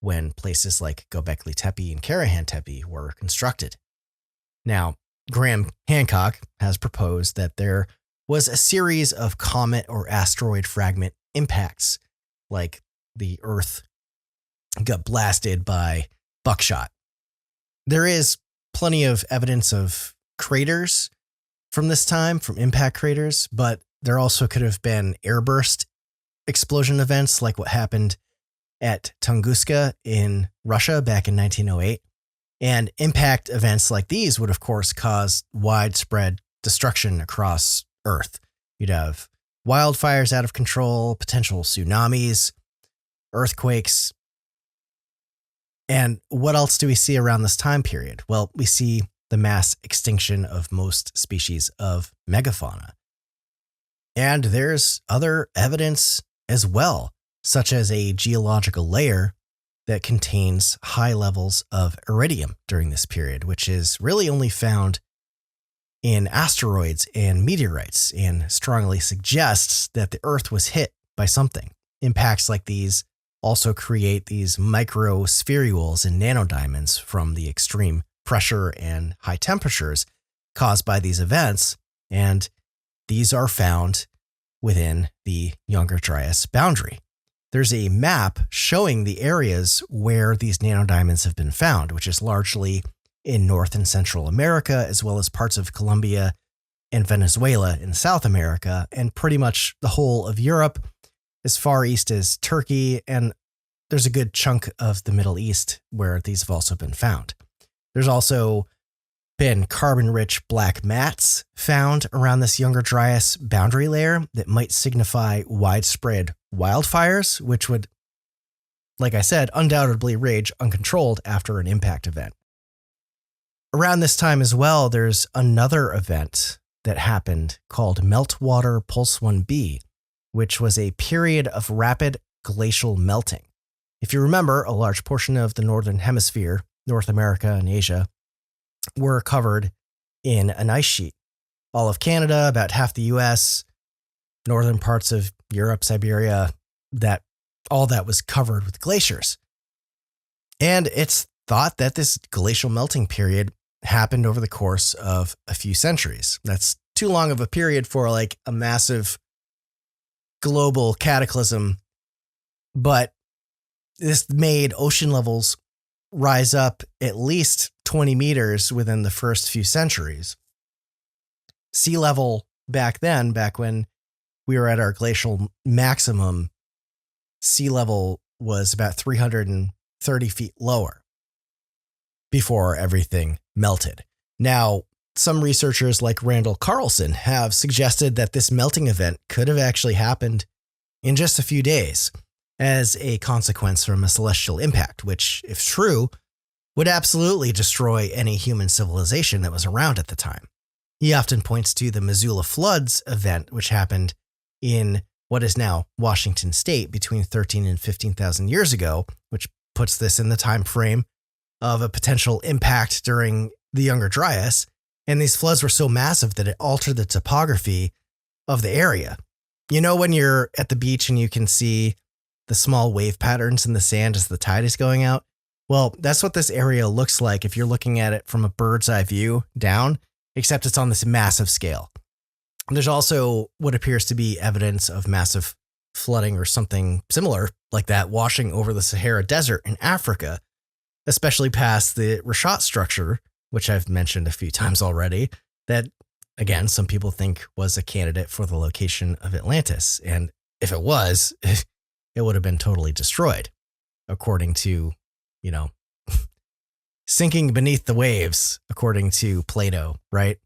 when places like Göbekli Tepe and Karahan Tepe were constructed. Now, Graham Hancock has proposed that there was a series of comet or asteroid fragment impacts, like the Earth got blasted by buckshot. There is plenty of evidence of craters from this time, from impact craters, but there also could have been airburst explosion events like what happened at Tunguska in Russia back in 1908. And impact events like these would, of course, cause widespread destruction across Earth. You'd have wildfires out of control, potential tsunamis, earthquakes. And what else do we see around this time period? Well, we see the mass extinction of most species of megafauna. And there's other evidence as well, such as a geological layer that contains high levels of iridium during this period, which is really only found in asteroids and meteorites, and strongly suggests that the Earth was hit by something. Impacts like these also create these microspherules and nanodiamonds from the extreme pressure and high temperatures caused by these events, and these are found within the Younger Dryas boundary. There's a map showing the areas where these nanodiamonds have been found, which is largely in North and Central America, as well as parts of Colombia and Venezuela in South America, and pretty much the whole of Europe, as far east as Turkey, and there's a good chunk of the Middle East where these have also been found. There's also been carbon-rich black mats found around this Younger Dryas boundary layer that might signify widespread wildfires, which would, like I said, undoubtedly rage uncontrolled after an impact event. Around this time as well, there's another event that happened called Meltwater Pulse 1b, which was a period of rapid glacial melting. If you remember, a large portion of the Northern Hemisphere, North America and Asia, were covered in an ice sheet. All of Canada, about half the US, northern parts of Europe, Siberia, all that was covered with glaciers. And it's thought that this glacial melting period happened over the course of a few centuries. That's too long of a period for like a massive global cataclysm, but this made ocean levels rise up at least 20 meters within the first few centuries. Sea level back when we were at our glacial maximum, sea level was about 330 feet lower before everything melted. Now, some researchers like Randall Carlson have suggested that this melting event could have actually happened in just a few days as a consequence from a celestial impact, which, if true, would absolutely destroy any human civilization that was around at the time. He often points to the Missoula floods event, which happened in what is now Washington State between 13 and 15,000 years ago, which puts this in the time frame of a potential impact during the Younger Dryas. And these floods were so massive that it altered the topography of the area. You know, when you're at the beach and you can see the small wave patterns in the sand as the tide is going out? Well, that's what this area looks like if you're looking at it from a bird's eye view down, except it's on this massive scale. There's also what appears to be evidence of massive flooding or something similar like that washing over the Sahara Desert in Africa, especially past the Rashat structure, which I've mentioned a few times already, that, again, some people think was a candidate for the location of Atlantis. And if it was, it would have been totally destroyed, according to, sinking beneath the waves, according to Plato, right?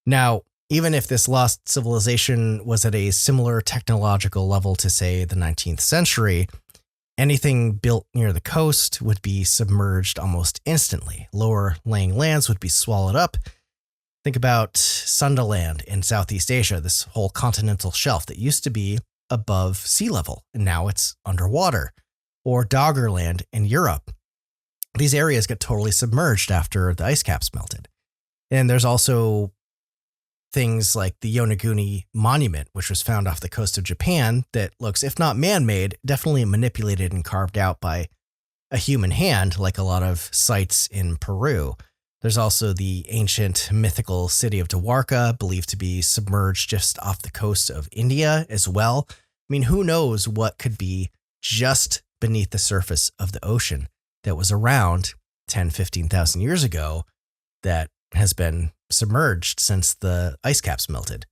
Now, even if this lost civilization was at a similar technological level to, say, the 19th century, anything built near the coast would be submerged almost instantly. Lower-lying lands would be swallowed up. Think about Sundaland in Southeast Asia, this whole continental shelf that used to be above sea level, and now it's underwater. Or Doggerland in Europe. These areas get totally submerged after the ice caps melted. And there's also things like the Yonaguni Monument, which was found off the coast of Japan, that looks, if not man-made, definitely manipulated and carved out by a human hand, like a lot of sites in Peru. There's also the ancient mythical city of Dwarka, believed to be submerged just off the coast of India as well. I mean, who knows what could be just beneath the surface of the ocean that was around 10, 15,000 years ago that has been submerged since the ice caps melted.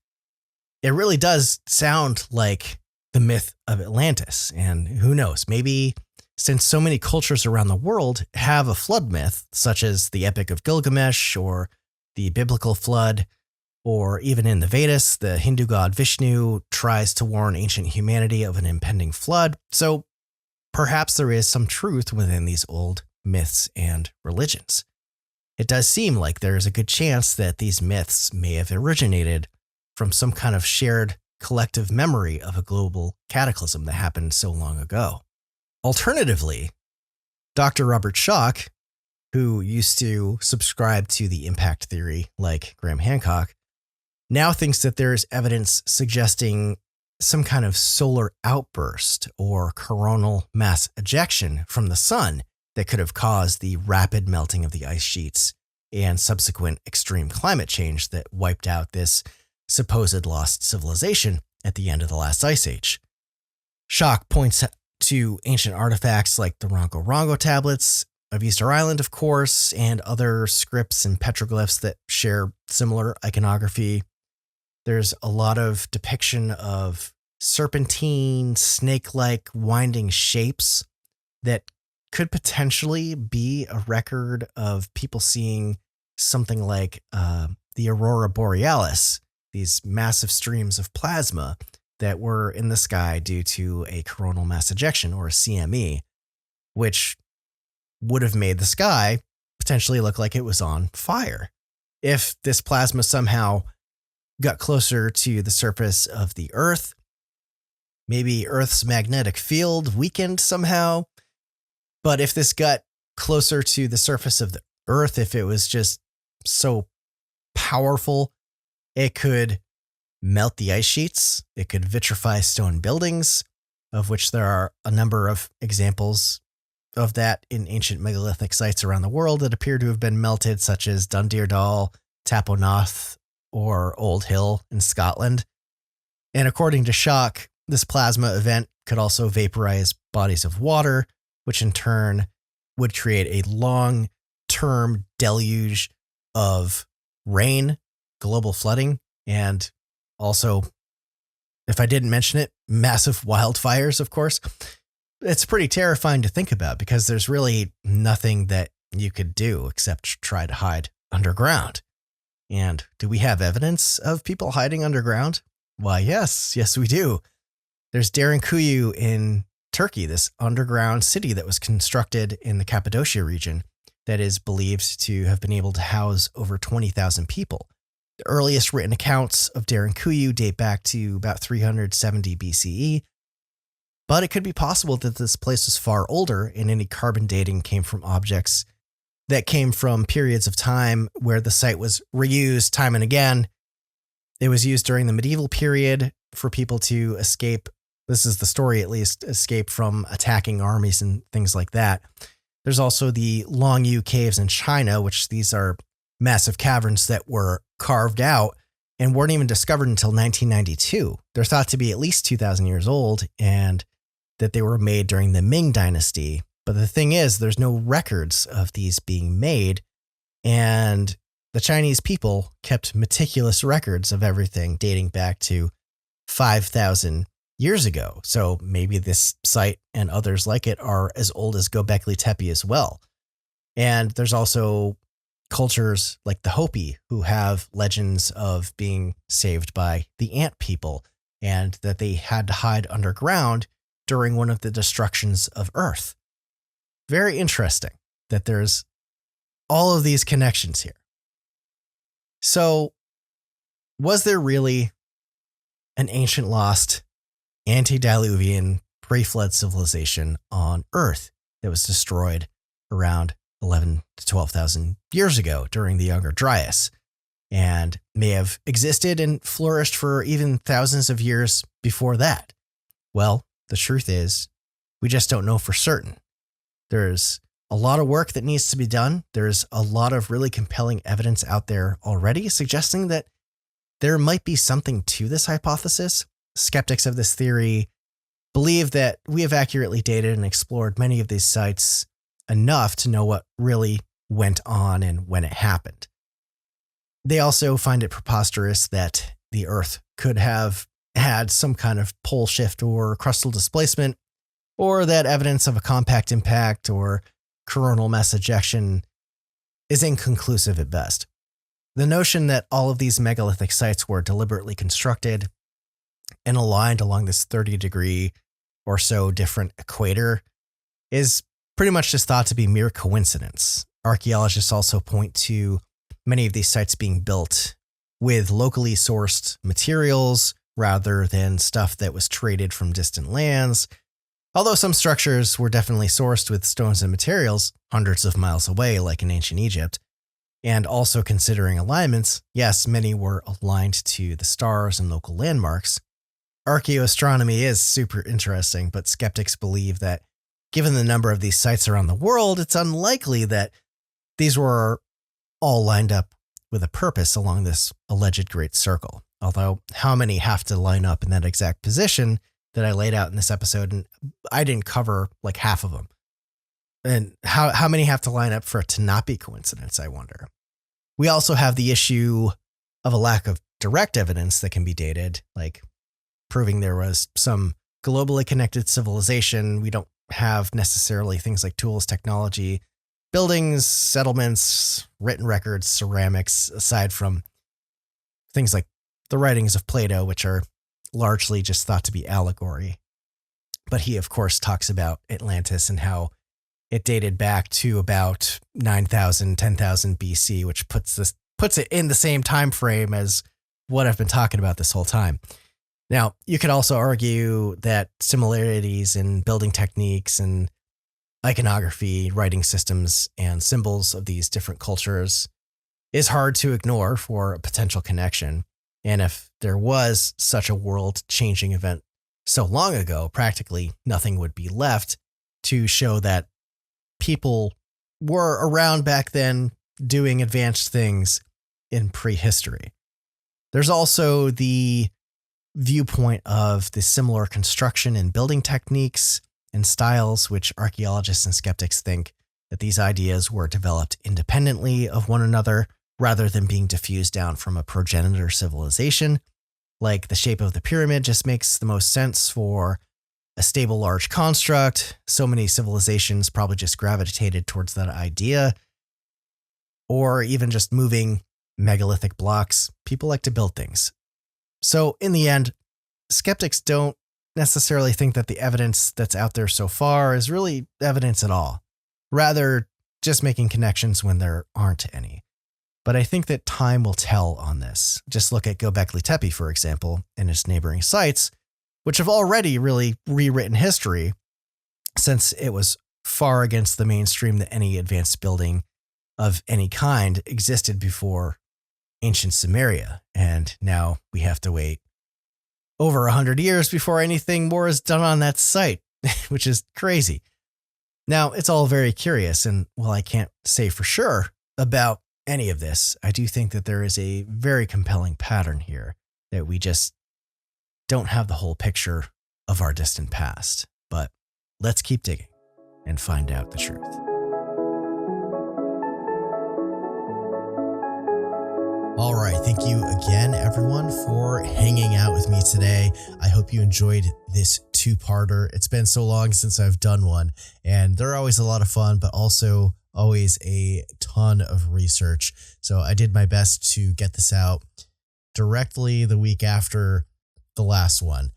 It really does sound like the myth of Atlantis. And who knows, maybe since so many cultures around the world have a flood myth, such as the Epic of Gilgamesh or the biblical flood, or even in the Vedas, the Hindu god Vishnu tries to warn ancient humanity of an impending flood. So perhaps there is some truth within these old myths and religions. It does seem like there is a good chance that these myths may have originated from some kind of shared collective memory of a global cataclysm that happened so long ago. Alternatively, Dr. Robert Schoch, who used to subscribe to the impact theory like Graham Hancock, now thinks that there is evidence suggesting some kind of solar outburst or coronal mass ejection from the sun that could have caused the rapid melting of the ice sheets and subsequent extreme climate change that wiped out this supposed lost civilization at the end of the last ice age. Schoch points to ancient artifacts like the Rongo Rongo tablets of Easter Island, of course, and other scripts and petroglyphs that share similar iconography. There's a lot of depiction of serpentine, snake-like winding shapes that could potentially be a record of people seeing something like the Aurora Borealis, these massive streams of plasma that were in the sky due to a coronal mass ejection, or a CME, which would have made the sky potentially look like it was on fire. If this plasma somehow got closer to the surface of the Earth, maybe Earth's magnetic field weakened somehow. But if this got closer to the surface of the Earth, if it was just so powerful, it could melt the ice sheets. It could vitrify stone buildings, of which there are a number of examples of that in ancient megalithic sites around the world that appear to have been melted, such as Dundeerdal, Taponoth, or Old Hill in Scotland. And according to Schoch, this plasma event could also vaporize bodies of water, which in turn would create a long-term deluge of rain, global flooding, and also, if I didn't mention it, massive wildfires, of course. It's pretty terrifying to think about because there's really nothing that you could do except try to hide underground. And do we have evidence of people hiding underground? Why, yes, we do. There's Derinkuyu in Turkey, this underground city that was constructed in the Cappadocia region that is believed to have been able to house over 20,000 people. The earliest written accounts of Derinkuyu date back to about 370 BCE, but it could be possible that this place was far older, and any carbon dating came from objects that came from periods of time where the site was reused time and again. It was used during the medieval period for people to escape. This is the story, at least, escape from attacking armies and things like that. There's also the Longyu Caves in China, which these are massive caverns that were carved out and weren't even discovered until 1992. They're thought to be at least 2,000 years old and that they were made during the Ming Dynasty. But the thing is, there's no records of these being made, and the Chinese people kept meticulous records of everything dating back to 5,000 years ago. So maybe this site and others like it are as old as Göbekli Tepe as well. And there's also cultures like the Hopi who have legends of being saved by the ant people and that they had to hide underground during one of the destructions of Earth. Very interesting that there's all of these connections here. So, was there really an ancient lost antediluvian pre-flood civilization on Earth that was destroyed around 11 to 12,000 years ago during the Younger Dryas, and may have existed and flourished for even thousands of years before that? Well, the truth is, we just don't know for certain. There's a lot of work that needs to be done. There's a lot of really compelling evidence out there already suggesting that there might be something to this hypothesis. Skeptics of this theory believe that we have accurately dated and explored many of these sites enough to know what really went on and when it happened. They also find it preposterous that the Earth could have had some kind of pole shift or crustal displacement, or that evidence of a compact impact or coronal mass ejection is inconclusive at best. The notion that all of these megalithic sites were deliberately constructed and aligned along this 30-degree or so different equator is pretty much just thought to be mere coincidence. Archaeologists also point to many of these sites being built with locally sourced materials rather than stuff that was traded from distant lands. Although some structures were definitely sourced with stones and materials hundreds of miles away, like in ancient Egypt. And also considering alignments, yes, many were aligned to the stars and local landmarks. Archaeoastronomy is super interesting, but skeptics believe that given the number of these sites around the world, it's unlikely that these were all lined up with a purpose along this alleged great circle. Although, how many have to line up in that exact position that I laid out in this episode? And I didn't cover like half of them. And how many have to line up for it to not be coincidence, I wonder. We also have the issue of a lack of direct evidence that can be dated, like proving there was some globally connected civilization. We don't have necessarily things like tools, technology, buildings, settlements, written records, ceramics, aside from things like the writings of Plato, which are largely just thought to be allegory. But he, of course, talks about Atlantis and how it dated back to about 9,000, 10,000 BC, which puts it in the same time frame as what I've been talking about this whole time. Now, you could also argue that similarities in building techniques and iconography, writing systems, and symbols of these different cultures is hard to ignore for a potential connection. And if there was such a world-changing event so long ago, practically nothing would be left to show that people were around back then doing advanced things in prehistory. There's also the viewpoint of the similar construction and building techniques and styles, which archaeologists and skeptics think that these ideas were developed independently of one another rather than being diffused down from a progenitor civilization. Like the shape of the pyramid just makes the most sense for a stable large construct. So many civilizations probably just gravitated towards that idea. Or even just moving megalithic blocks. People like to build things. So in the end, skeptics don't necessarily think that the evidence that's out there so far is really evidence at all. Rather, just making connections when there aren't any. But I think that time will tell on this. Just look at Göbekli Tepe, for example, and its neighboring sites, which have already really rewritten history since it was far against the mainstream that any advanced building of any kind existed before ancient Sumeria. And now we have to wait over 100 years before anything more is done on that site, which is crazy. Now, it's all very curious, and while I can't say for sure about any of this, I do think that there is a very compelling pattern here that we just don't have the whole picture of our distant past. But let's keep digging and find out the truth. All right. Thank you again, everyone, for hanging out with me today. I hope you enjoyed this two-parter. It's been so long since I've done one, and they're always a lot of fun, but also always a ton of research. So I did my best to get this out directly the week after the last one.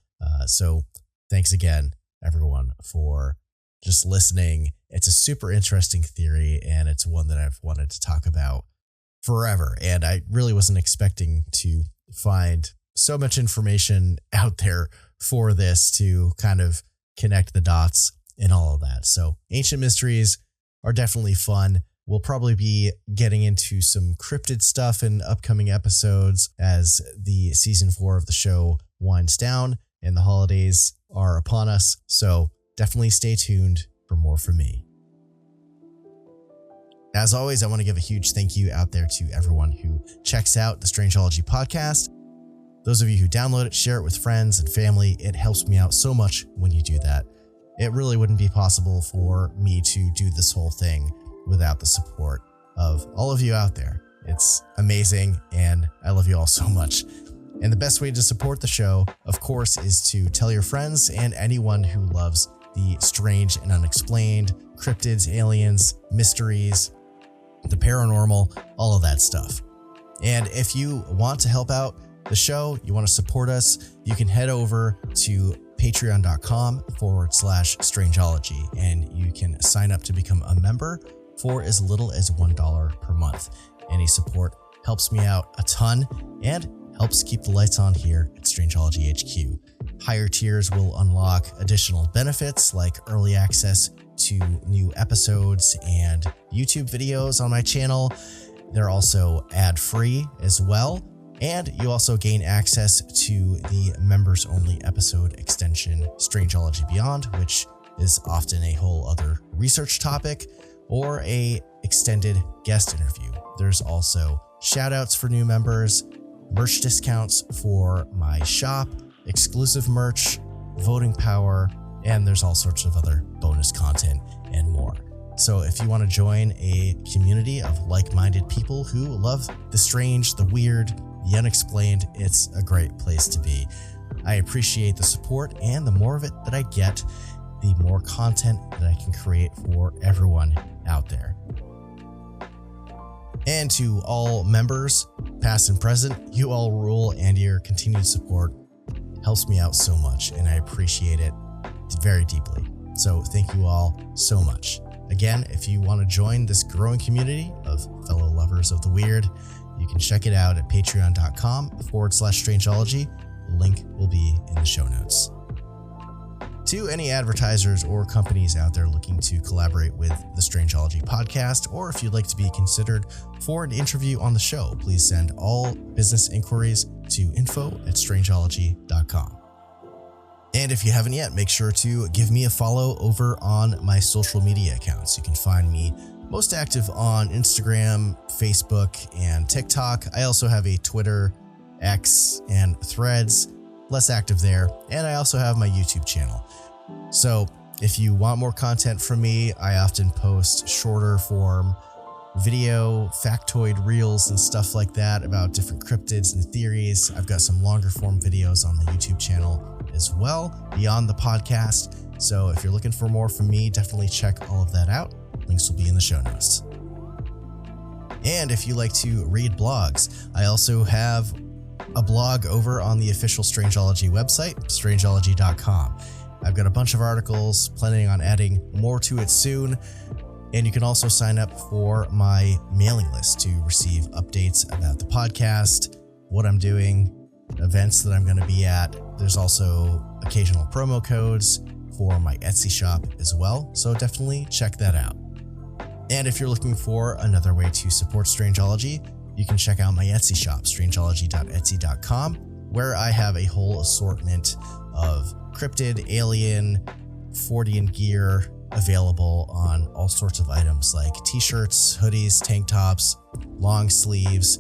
So thanks again, everyone, for just listening. It's a super interesting theory, and it's one that I've wanted to talk about forever. And I really wasn't expecting to find so much information out there for this to kind of connect the dots and all of that. So ancient mysteries are definitely fun. We'll probably be getting into some cryptid stuff in upcoming episodes as the season 4 of the show winds down and the holidays are upon us. So definitely stay tuned for more from me. As always, I want to give a huge thank you out there to everyone who checks out the Strangeology podcast. Those of you who download it, share it with friends and family. It helps me out so much when you do that. It really wouldn't be possible for me to do this whole thing without the support of all of you out there. It's amazing, and I love you all so much. And the best way to support the show, of course, is to tell your friends and anyone who loves the strange and unexplained, cryptids, aliens, mysteries, the paranormal, all of that stuff. And if you want to help out the show, you want to support us, you can head over to patreon.com/strangeology, and you can sign up to become a member for as little as $1 per month. Any support helps me out a ton and helps keep the lights on here at Strangeology HQ. Higher tiers will unlock additional benefits like early access to new episodes and YouTube videos on my channel. They're also ad-free as well. And you also gain access to the members-only episode extension, Strangeology Beyond, which is often a whole other research topic or a extended guest interview. There's also shout-outs for new members, merch discounts for my shop, exclusive merch, voting power, and there's all sorts of other bonus content and more. So if you want to join a community of like-minded people who love the strange, the weird, the unexplained, it's a great place to be. I appreciate the support, and the more of it that I get, the more content that I can create for everyone out there. And to all members, past and present, you all rule, and your continued support helps me out so much, and I appreciate it very deeply. So thank you all so much. Again, if you want to join this growing community of fellow lovers of the weird, you can check it out at patreon.com/strangeology. The link will be in the show notes. To any advertisers or companies out there looking to collaborate with the Strangeology podcast, or if you'd like to be considered for an interview on the show, please send all business inquiries to info@strangeology.com. And if you haven't yet, make sure to give me a follow over on my social media accounts. You can find me most active on Instagram, Facebook, and TikTok. I also have a Twitter, X, and Threads, less active there. And I also have my YouTube channel. So if you want more content from me, I often post shorter form video, factoid reels, and stuff like that about different cryptids and theories. I've got some longer form videos on the YouTube channel as well, beyond the podcast. So if you're looking for more from me, definitely check all of that out. Links will be in the show notes. And if you like to read blogs, I also have a blog over on the official Strangeology website, strangeology.com. I've got a bunch of articles, planning on adding more to it soon. And you can also sign up for my mailing list to receive updates about the podcast, what I'm doing, events that I'm going to be at. There's also occasional promo codes for my Etsy shop as well. So definitely check that out. And if you're looking for another way to support Strangeology, you can check out my Etsy shop, strangeology.etsy.com, where I have a whole assortment of cryptid, alien, Fortean gear available on all sorts of items like t-shirts, hoodies, tank tops, long sleeves.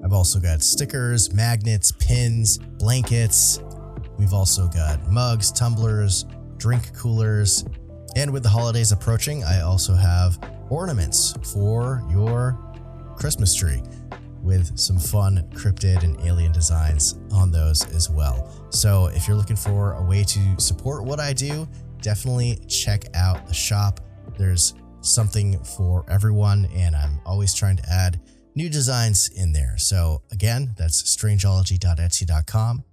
I've also got stickers, magnets, pins, blankets. We've also got mugs, tumblers, drink coolers. And with the holidays approaching, I also have ornaments for your Christmas tree with some fun cryptid and alien designs on those as well. So if you're looking for a way to support what I do, definitely check out the shop. There's something for everyone, and I'm always trying to add new designs in there. So again, that's strangeology.etsy.com.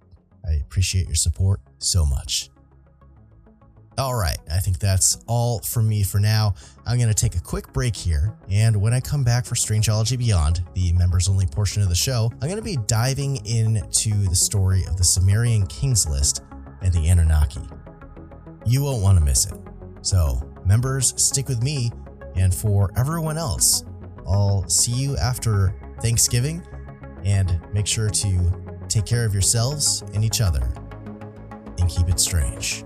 I appreciate your support so much. All right, I think that's all from me for now. I'm going to take a quick break here, and when I come back for Strangeology Beyond, the members-only portion of the show, I'm going to be diving into the story of the Sumerian Kings List and the Anunnaki. You won't want to miss it. So, members, stick with me, and for everyone else, I'll see you after Thanksgiving, and make sure to take care of yourselves and each other, and keep it strange.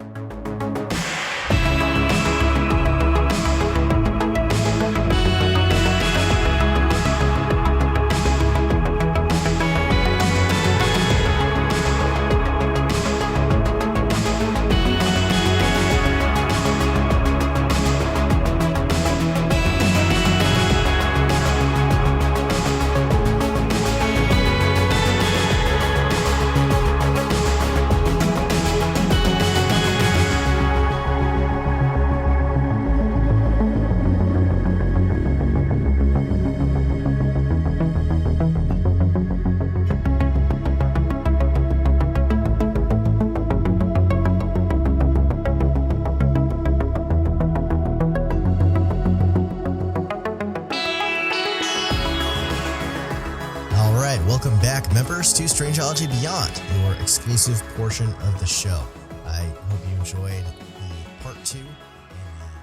Welcome back, members, to Strangeology Beyond, your exclusive portion of the show. I hope you enjoyed the part 2 and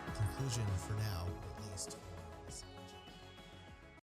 the conclusion for